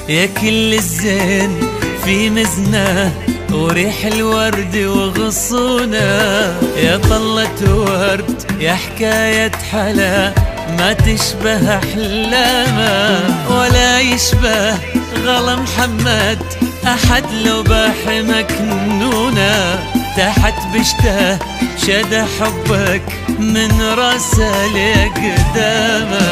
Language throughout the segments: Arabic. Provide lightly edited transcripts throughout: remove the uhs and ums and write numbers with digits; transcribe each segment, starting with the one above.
يا كل الزين في مزنه وريح الورد وغصونه، يا طلة ورد يا حكاية حلا ما تشبه أحلامه، ولا يشبه غلا محمد أحد لو باح مكنونه، تحت بشته شد حبك من راسه لقدامه،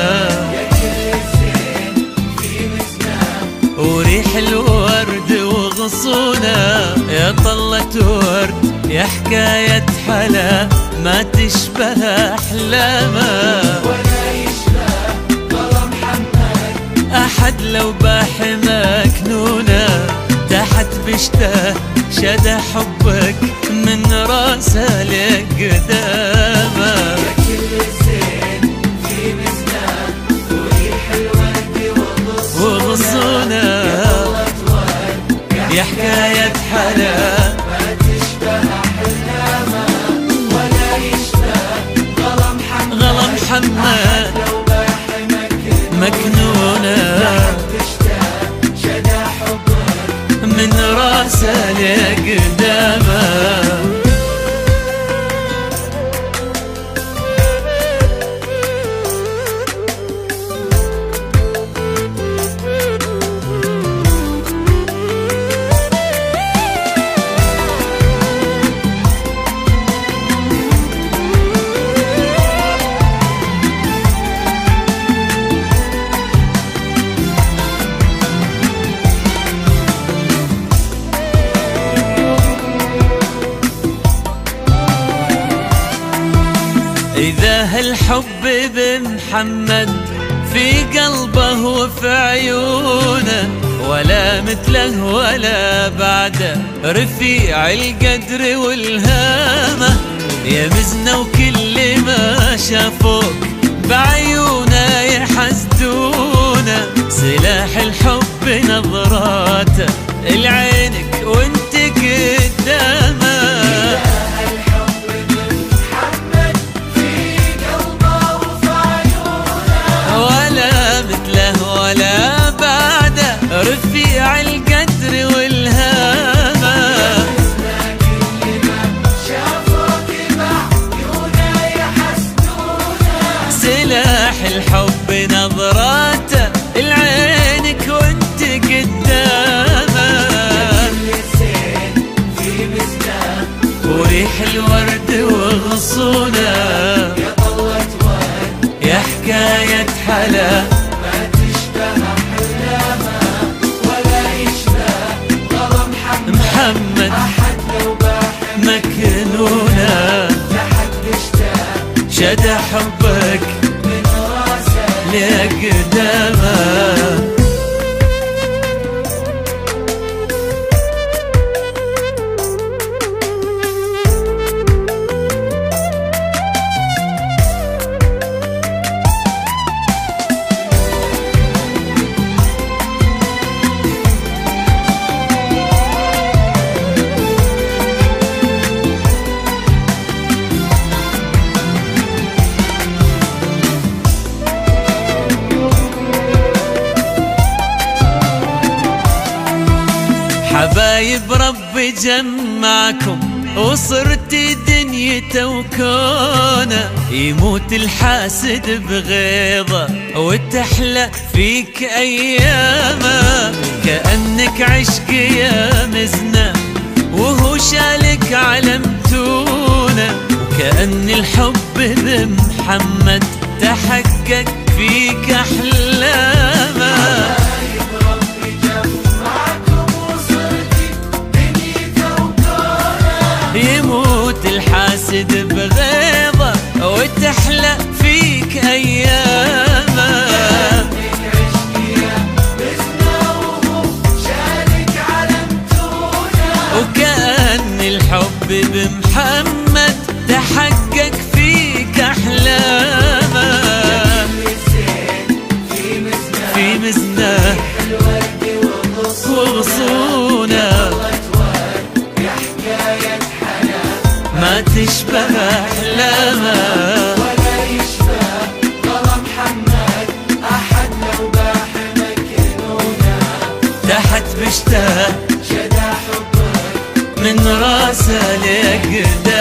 وريح الورد وغصونه، يا طلة ورد يا حكاية حلا ما تشبه أحلامه، ولا يشبه غلا محمد أحد لو باح مكنونه، تحت بشته شد حبك من راسه لقدامه، يا كل الزين في مزنه وريح الورد وغصونه، يا حكاية حلا ما تشبه أحلامه، ولا يشبه غلا محمد لو باح مكنونه، تشتاق شدا حبك من راسه لقدامه. إذا هالحب بمحمد في قلبه وفي عيونه، ولا مثله ولا بعده رفيع القدر والهامة، يا مزنة وكل ما شافوك بعيونه يحسدونه، سلاح الحب نظراته العينك وانت قدامه، رفيع القدر والهامة، شافوك بعيونه يحسدونه، سلاح الحب نظراته العينك وانت قدامه، الزين في مزنه وريح الورد وغصونه، يا طلة ورد يا حكاية حلا ما تشبه أحلامه، ولا يشبه غلا محمد أحد لو باح مكنونه، تحت بشتاق شد حبك من راسه لقدامه. حبايب ربي جمعكم وصرت دنيته وكونه، يموت الحاسد بغيظه وتحلى فيك ايامه، كأنك عشق يا مزنه وهو شالك علمتونه، وكأن الحب بمحمد تحقق فيك احلامه، يموت الحاسد بغيظه وتحلى فيك ايامه، وكأن الحب بمحمد تحقق فيك احلامه، في مزنه وغصونه، ما تشبه أحلامه، ولا يشبه غلا محمد أحد لو باح مكنونه، اشتاق شدا حبك من راسه لقدام